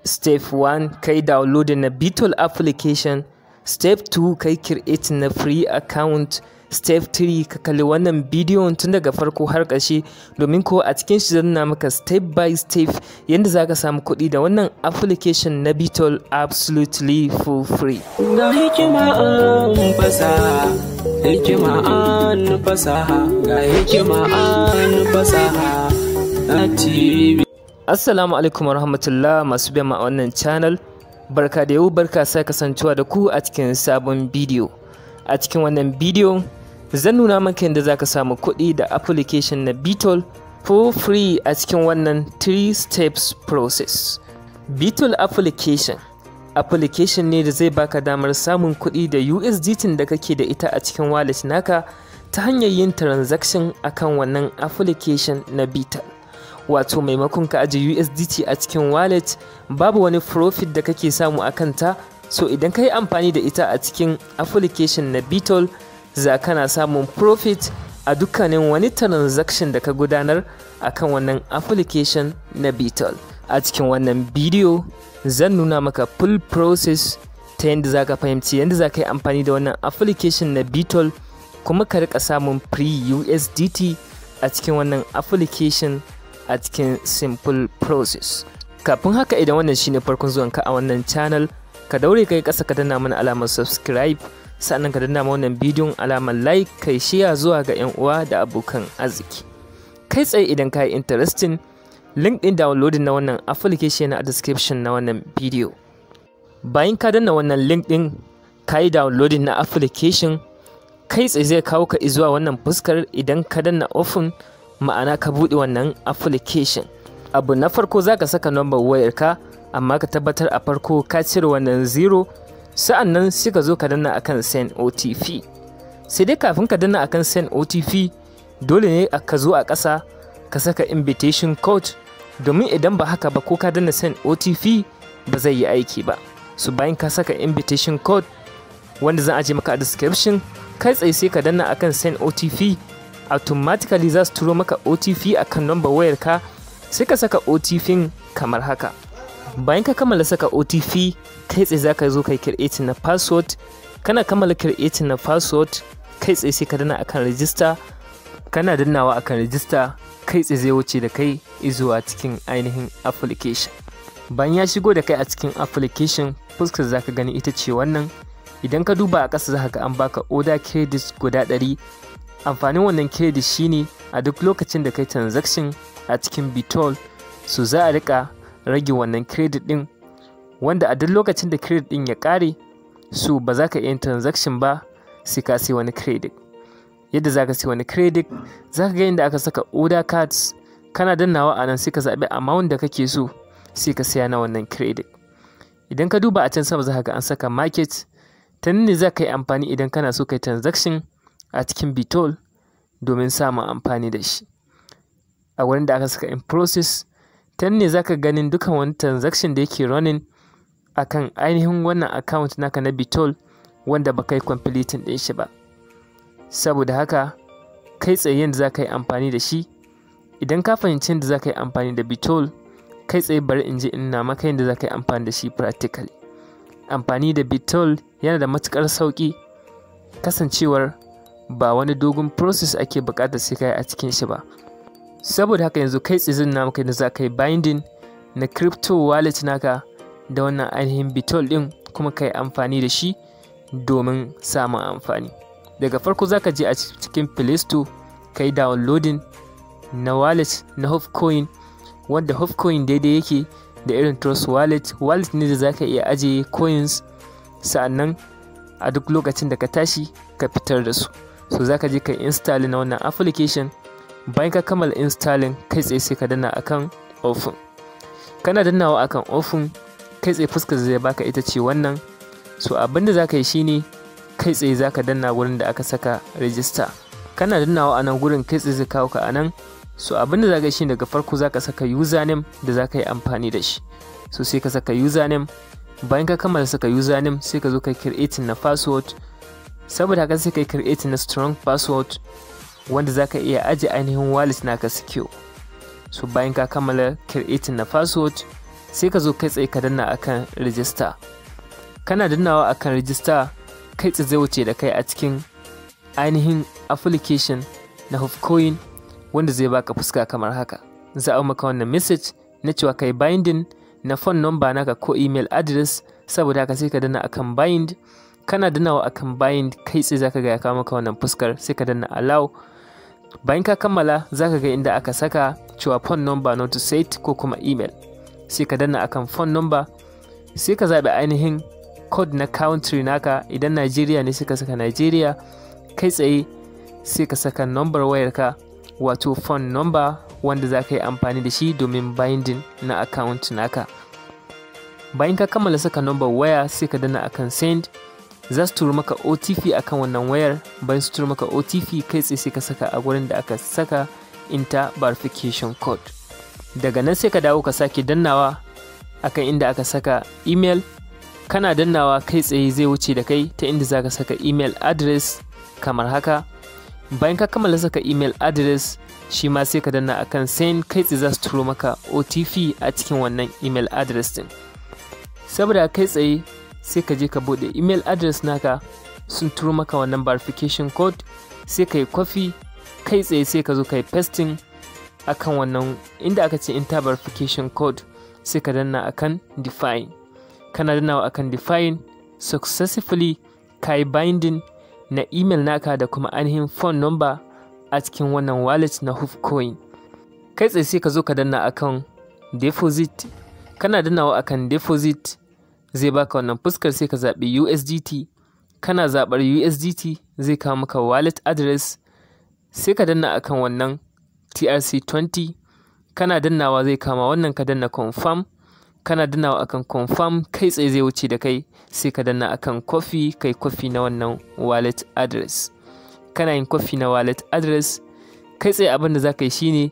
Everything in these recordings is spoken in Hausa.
Step 1 kai downloading na BTOLL application. Step 2 kai create na free account. Step 3 ka kalli wannan bidiyon tun daga farko har ƙarshe domin ko a cikin shi zan nuna maka step by step yadda zaka samu kuɗi da wannan application na BTOLL absolutely for free. Ga hikima an fasaha, hikima an fasaha, ga hikima an fasaha TV. Assalamu alaikum warahmatullah masu biyan a wannan channel. Barka da yau, barka sai kasancewa da ku a cikin sabon bidiyo. A cikin wannan bidiyo zan nuna maka yadda zaka samu kuɗi da application na BTOLL for free a cikin wannan 3 steps process. BTOLL application ne da zai baka damar samun kuɗi da USDT da kake da ita a cikin wallet naka ta hanyar yin transaction akan wannan application na BTOLL. Wato maimakon ka aje USDT a cikin wallet babu wani profit da kake samu a kanta, so idan ka yi amfani da ita a cikin application na BTOLL za kana samun profit a dukkanin wani transaction da ka gudanar akan wannan application na BTOLL. A cikin wannan bidiyo zan nuna maka full process ta yadda za ka fahimci yadda za ka yi amfani da wannan application na BTOLL kuma ka rika samun free USDT a cikin wannan application a cikin simple process. Kafin haka, idan wannan shine farkon zuwanka a wannan channel, ka daure kai kasa ka danna mana alamar subscribe, sannan ka danna mana wannan bidiyon alamar like, kai share zuwa ga yan uwa da abokan arziki. Kai tsaye idan ka yi interesting, link din downloading na wannan application a description na wannan bidiyo. Bayan ka danna wannan link din, ka yi downloading na application, kai tsaye zai kawo ka zuwa wannan fuskar. Idan ka danna open, ma'ana ka buɗe wannan application, abu na farko zaka saka number wayar ka, amma ka tabbatar a farko ka cire wannan 0, sa'annan sai ka zo ka danna akan send OTP. Sai dai kafin ka danna akan send OTP dole ne ka zo a ƙasa ka saka invitation code, domin idan ba haka ba ko ka danna send OTP ba zai yi aiki ba. So bayan ka saka invitation code wanda zan aje maka a description, kai tsaye sai ka danna akan send OTP, automatically za su turo maka OTP akan number wayar ka, sai ka saka OTP kamar haka. Bayan ka kammala saka OTP, kai tsaye za ka zo kai create na password. Kana kammala create na password, kai tsaye sai ka danna akan register. Kana dannawa akan register, kai tsaye zai wuce da kai zuwa cikin ainihin application. Bayan ya shigo da kai a cikin application, fuskar za ka gani ita ce wannan. Idan ka duba a ƙasa za ka ga an baka order credits guda 100. Amfanin wannan credit shine a duk lokacin da kai transaction a cikin BTOLL, so za a rika rage wannan credit din, wanda a duk lokacin da credit din ya kare, so ba za ka iya yin transaction ba sai ka sai wani credit. Yadda za ka sai wani credit, za ka ga inda aka saka order cards, kana dannawa a nan sai ka zaɓi amount da kake so sai ka saya na wannan credit. Idan ka duba a can sama za ka ga an saka market, ta nan ne za ka yi amfani idan kana so kai transaction a cikin BTOLL domin samun amfani da shi. A wurin da aka saka in process, ta ne za ka ganin dukan wani transaction da yake running akan ainihin wannan account naka na BTOLL wanda ba kai completing din shi ba. Saboda haka kai tsaye yadda za ka yi amfani da shi, idan ka fahimci yadda za ka yi amfani da BTOLL, kai tsaye bari in je ina maka yadda za ka yi amfani da shi practically. Amfani da BTOLL yana da matukar sauki, kasancewar ba wani dogon process ake buƙatar sai kai a cikin shi ba. Saboda haka yanzu kai tsaye zan nuna maka yadda za ka yi binding na crypto wallet naka da wannan ainihin BTOLL din, kuma ka yi amfani da shi domin samun amfani. Daga farko za ka je a cikin Play Store ka yi downloading na wallet na Hopcoin, wanda Hopcoin daidai yake da irin Trust wallet ne da za ka iya ajiye coins, sa'annan a duk lokacin da ka tashi ka fitar da su. So za ka je ka install na wannan application. Bayan ka kammala installing, kai tsaye sai ka danna akan open. Kana dannawa akan open, kai tsaye fuskar zai baka ita ce wannan. So abinda za ka yi shine kai tsaye za ka danna wurin da aka saka register. Kana dannawa a nan gurin, kai tsaye zai kawo ka a nan. So abinda za ka yi shine daga farko za ka saka username da za ka yi amfani da shi. So sai ka saka username. Bayan ka kammala saka username, sai ka zo ka create na password. Saboda haka sai ka create na strong password wanda za ka iya ajiye ainihin wallet naka secure. So bayan ka kammala create na password, sai ka zo kai tsaye ka danna akan register. Kana dannawa akan register kai tsaye zai wuce da kai a cikin ainihin application na Hopcoin wanda zai baka fuska kamar haka. Za a maka wannan message na cewa kai binding na phone number naka ko email address, saboda haka sai ka danna akan bind. Kana dannawa akan bind kai tsaye zaka ga ya kawo maka wannan fuskar, sai ka danna allow. Bayan ka kammala zaka ga inda aka saka cewa phone number not set ko kuma email, sai ka danna akan phone number, sai ka zaɓi ainihin code na country naka. Idan Nigeria ne sai ka saka Nigeria, kai tsaye sai ka saka number wayarka wato phone number wanda za ka yi amfani da shi domin binding na account naka. Bayan ka kammala saka number waya sai ka danna akan send. Za su turo maka OTP akan wannan wayar. Bayan su turo maka OTP kai tsaye sai ka saka a gurin da aka saka enter verification code. Daga nan sai ka dawo ka sake dannawa akan inda aka saka email. Kana dannawa kai tsaye zai wuce da kai ta inda za ka saka email address kamar haka. Bayan ka kammala saka email address shi ma sai ka danna akan send, kai tsaye za su turo maka OTP a cikin wannan email address din. Saboda kai tsaye sai ka je ka bude email address naka, sun turo maka wannan verification code, sai ka yi copy kai tsaye sai ka zo ka yi pasting akan wannan inda aka ce enter verification code, sai ka danna akan define. Kana dannawa akan define successfully ka yi binding na email naka da kuma ainihin phone number a cikin wannan wallet na Hopcoin. Kai tsaye sai ka zo ka danna akan deposit. Kana dannawa akan deposit zai baka wannan fuskar, sai ka zaɓi USDT. Kana zaɓar USDT zai kawo maka wallet address, sai ka danna akan wannan TRC20. Kana dannawa zai kama wannan, ka danna confirm. Kana dannawa akan confirm kai tsaye zai wuce da kai, sai ka danna akan copy, kai copy na wannan wallet address. Kana yin copy na wallet address kai tsaye abin da zaka yi shine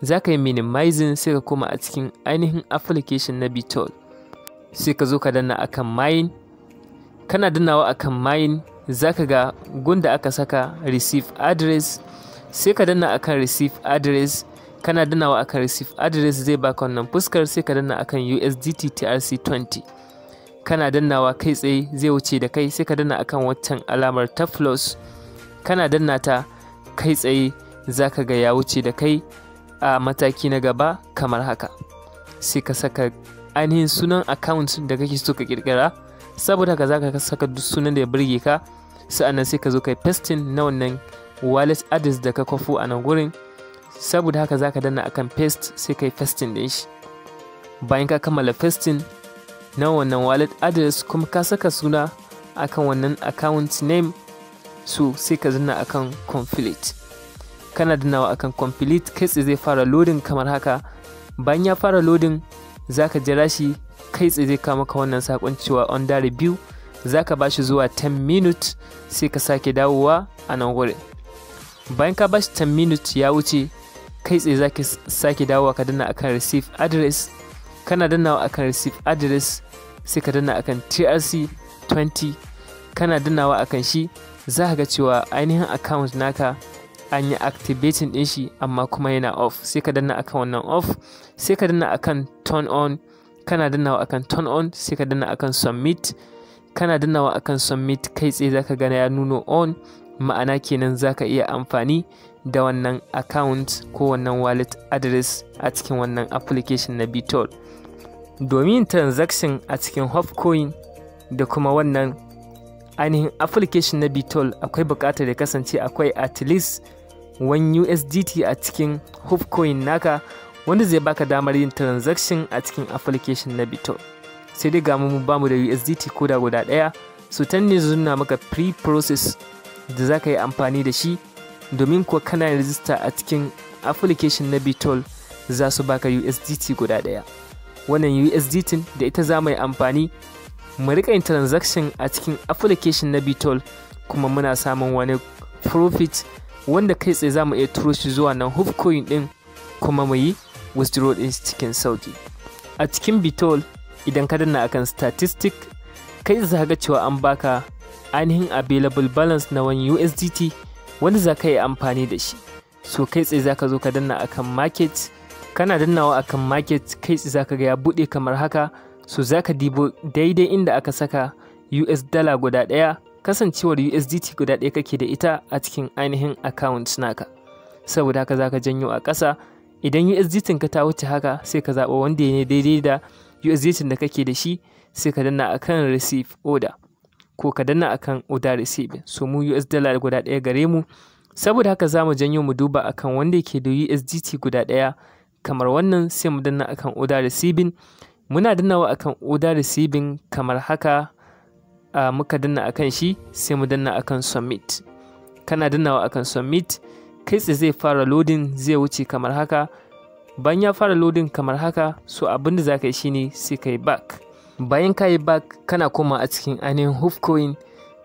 zaka yi minimizing, sai ka koma a cikin ainihin application na BTOLL, sai ka zo ka danna akan mine. Kana dannawa akan mine zaka ga gunda aka saka receive address, sai ka danna akan receive address. Kana dannawa akan receive address zai baka wannan fuskar, sai ka danna akan USDT TRC20. Kana dannawa kai tsaye zai wuce da kai, sai ka danna akan waccan alamar ta plus. Kana danna ta kai tsaye zaka ga ya wuce da kai a mataki na gaba kamar haka. Sai ka saka ainihin sunan account da kake so ka kirkira, saboda haka zaka saka duk sunan da ya burge ka, sa'annan sai ka zo kai pasting na wannan wallet address da ka kwafo a nan gurin. Saboda haka zaka danna akan paste, sai kai pasting din shi. Bayan ka kammala pasting na wannan wallet address kuma ka saka suna akan wannan account name, so sai ka danna akan complete. Kana dannawa akan complete kai tsaye zai fara loading kamar haka. Bayan ya fara loading zaka jira shi, kai tsaye zai kawo maka wannan sakon cewa under review. Zaka bashi zuwa 10 minutes sai ka sake dawowa a nan gurin. Bayan ka bashi 10 minutes ya wuce, kai tsaye zaka sake dawowa ka danna akan receive address. Kana dannawa akan receive address sai ka danna akan TRC20. Kana dannawa akan shi za ka ga cewa ainihin account naka an yi activating din shi amma kuma yana off, sai ka danna akan wannan off, sai ka danna akan turn on. Kana dannawa akan turn on sai ka danna akan submit. Kana dannawa akan submit kai tsaye zaka gana ya nuno on, ma'ana kenan zaka iya amfani da wannan account ko wannan wallet address a cikin wannan application na BTOLL. Domin transaction a cikin Hopcoin da kuma wannan ainihin application na BTOLL akwai buƙatar ya kasance akwai at least 1 USDT a cikin Hopcoin naka, wanda zai baka damar yin transaction a cikin application na BTOLL. Sai dai ga mu bamu da USDT ko da guda ɗaya, so tan ne zuna maka pre process da zaka yi amfani da shi, domin ko kana register a cikin application na BTOLL za su baka USDT guda ɗaya. Wannan USDT da ita za mu yi amfani mu rika yin transaction a cikin application na BTOLL, kuma muna samun wani profit wanda kai tsaye za mu iya turo shi zuwa nan Hopcoin din, kuma mu yi withdraw din cikin sauki. A cikin BTOLL idan ka danna akan statistic kai za ga cewa an baka ainihin available balance na 1 USDT wanda za ka yi amfani da shi. So kai tsaye za ka zo ka danna akan market. kana dannawa akan market kai tsaye zaka ga ya bude kamar haka. So zaka dibo daidai inda aka saka US dala guda ɗaya, kasancewar USDT guda ɗaya kake da ita a cikin ainihin account naka. Saboda haka zaka janyo a ƙasa, idan USDT ka ta wuce haka sai ka zaɓa wanda ne daidai da USDT da kake da shi, sai ka danna akan receive order ko ka danna akan order receive. So mu US dala guda ɗaya gare mu, saboda haka za mu janyo mu duba akan wanda yake da USDT guda ɗaya kamar wannan, sai mu danna akan order receiving. Muna dannawa akan order receiving kamar haka, muka danna akan shi sai mu danna akan submit. Kana dannawa akan submit kai tsaye zai fara loading, zai wuce kamar haka. Bayan ya fara loading kamar haka, so abin da za ka yi shine sai ka yi back. Bayan ka yi back kana koma a cikin ainihin Hufcoin,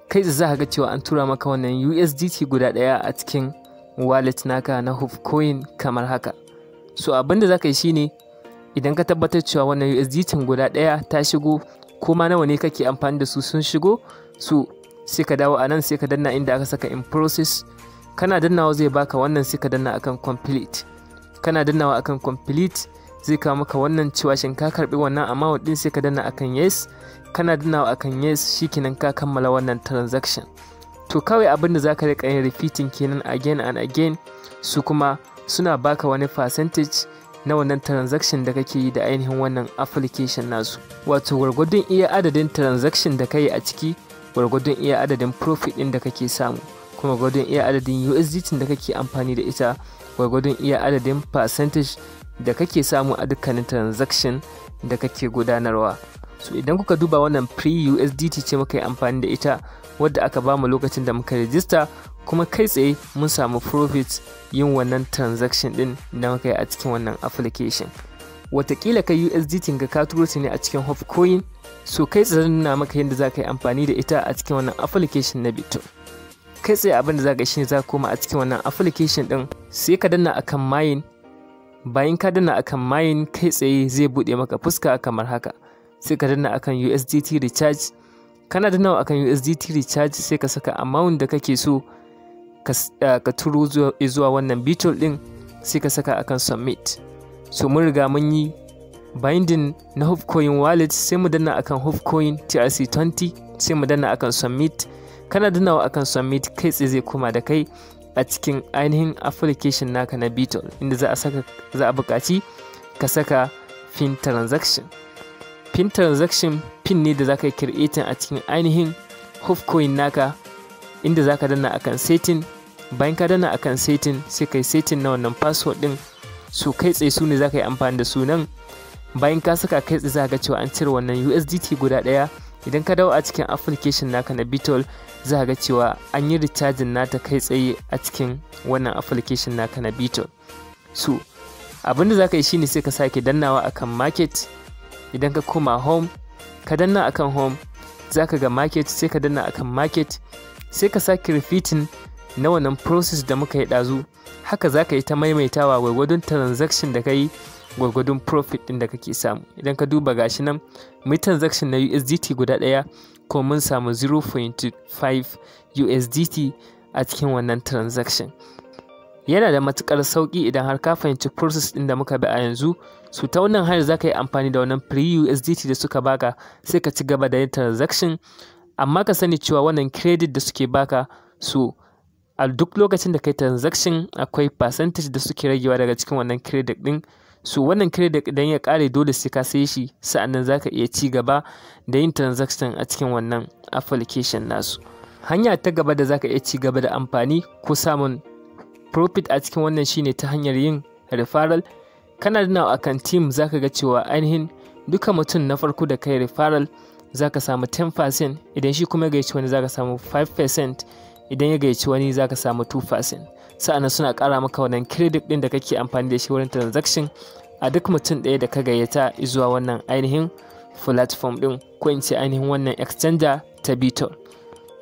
kai tsaye za ka ga cewa an tura maka wannan USDT guda ɗaya a cikin wallet naka na Hufcoin kamar haka. So abin da za ka yi shine idan ka tabbatar cewa wannan USDT guda ɗaya ta shigo, ko ma nawa ne kake amfani da su sun shigo, so sai ka dawo a nan sai ka danna inda aka saka in process. Kana dannawa zai baka wannan, sai ka danna akan complete. Kana dannawa akan complete zai kawo maka wannan cewa shin ka karbi wannan amount din, sai ka danna akan yes. Kana dannawa akan yes, shikenan ka kammala wannan transaction. To kawai abin da zaka rika yin repeating kenan again and again. Su kuma suna baka wani percentage na wannan transaction da kake yi da ainihin wannan application nasu. Wato gwargwadon iya adadin transaction da kai a ciki, gwargwadon iya adadin profit din da kake samu, kuma gwargwadon iya adadin USDT da kake amfani da ita, gwargwadon iya adadin percentage da kake samu a dukkanin transaction da kake gudanarwa. So idan kuka duba wannan pre-USDT ce muka yi amfani da ita, wadda aka bamu lokacin da muka register, kuma kai tsaye mun samu profit yin wannan transaction din da muka yi a cikin wannan application. Watakila kai USDT ka turo ta ne a cikin Hufcoin, so kai tsaye nuna maka yadda za ka yi amfani da ita a cikin wannan application na BTOLL. Kai tsaye abin da za ka shi ne za ka koma a cikin wannan application din, sai ka danna akan mine. Bayan ka danna akan mine, kai tsaye zai buɗe maka fuska kamar haka. Sai ka danna akan USDT recharge. Kana dannawa akan USDT recharge sai ka saka amount da kake so ka turo zuwa wannan BTOLL din, sai ka saka akan submit. So mun riga mun yi binding na Hufcoin wallet, sai mu danna akan Hufcoin TRC20, sai mu danna akan submit. Kana dannawa akan submit kai tsaye zai koma da kai a cikin ainihin application naka na BTOLL, inda za a buƙaci ka saka pin transaction. Pin transaction pin ne da za ka yi creating a cikin ainihin Hufcoin naka, inda za ka danna akan setting. Bayan ka danna akan setting sai ka yi setting na wannan password din. So kai tsaye su ne za ka yi amfani da sunan. Bayan ka saka kai tsaye za ka ga cewa an cire wannan USDT guda ɗaya. Idan ka dawo a cikin application naka na BTOLL, za ka ga cewa an yi recharging nata kai tsaye a cikin wannan application naka na BTOLL. So abin da za ka yi shine sai ka sake dannawa akan market. Idan ka koma home, ka danna akan home, za ka ga market, sai ka danna akan market, sai ka sake repeating na wannan process da muka yi ɗazu. Haka za ka yi ta maimaitawa gwargwadon transaction da ka yi, gwargwadon profit ɗin da kake samu. Idan ka duba gashi nan, mai transaction na USDT guda ɗaya, ko mun samu 0.5 USDT a cikin wannan transaction. Yana da matukar sauki idan har ka fahimci process ɗin da muka bi a yanzu. So ta wannan hanyar za ka yi amfani da wannan pre-USDT da suka baka, sai ka ci gaba da yin transaction. Amma ka sani cewa wannan credit da suke baka, so a duk lokacin da kai transaction akwai percentage da suke ragewa daga cikin wannan credit din. So wannan credit idan ya kare dole sai ka saye shi, sa'annan zaka iya ci gaba da yin transaction a cikin wannan application nasu. Hanya ta gaba da zaka iya ci gaba da amfani ko samun profit a cikin wannan shine ta hanyar yin referral. Kana da akan team, zaka ga cewa ainihin duka mutum na farko da kai referral zaka samu 10%, idan shi kuma ya gaici wani zaka samu 5%, idan ya gaici wani zaka samu 2%. Sa'annan suna ƙara maka wannan credit ɗin da kake amfani da shi wurin transaction a duk mutum ɗaya da ka gayyata zuwa wannan ainihin platform ɗin, ko in ce ainihin wannan exchanger ta BTOLL.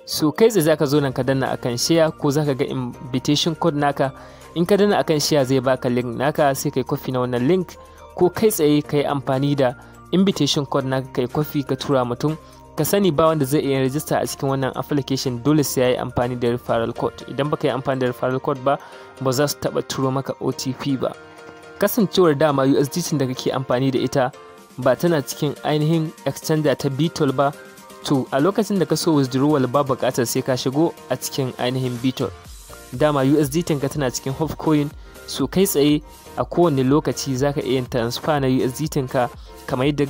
So kai tsaye zaka zo nan ka danna akan share, ko zaka ga invitation code naka. In ka danna akan share zai baka link naka, sai kai copy na wannan link, ko kai tsaye kai amfani da invitation code naka kai copy ka tura mutum. Ka sani ba wanda zai iya register a cikin wannan application, dole sai yayi amfani da referral code. Idan baka yi amfani da referral code ba, ba za su taba turo maka OTP ba. kasancewar dama USDT da kake amfani da ita ba tana cikin ainihin exchanger ta BTOLL ba, to a lokacin da ka so withdrawal ba buƙatar sai ka shigo a cikin ainihin BTOLL. Dama USDT ka tana cikin Hopcoin, so kai tsaye a kowane lokaci zaka iya yin transfer na USDT ka kamar yadda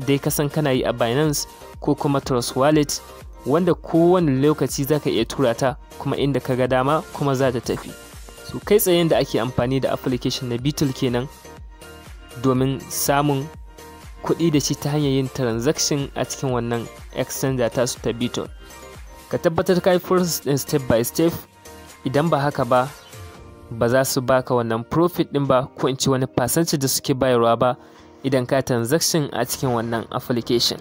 dai ka san kana yi a Binance ko kuma Trust Wallet, wanda kowane lokaci zaka iya tura ta kuma inda ka ga dama kuma za ta tafi. So kai tsaye da ake amfani da application na BTOLL kenan domin samun kuɗi da shi ta hanyar yin transaction a cikin wannan exchanger tasu ta BTOLL. Ka tabbatar ka yi process ɗin step by step, idan ba haka ba ba za su baka wannan profit ɗin ba, ko in ce wani percentage da suke bayarwa ba idan ka transaction a cikin wannan application.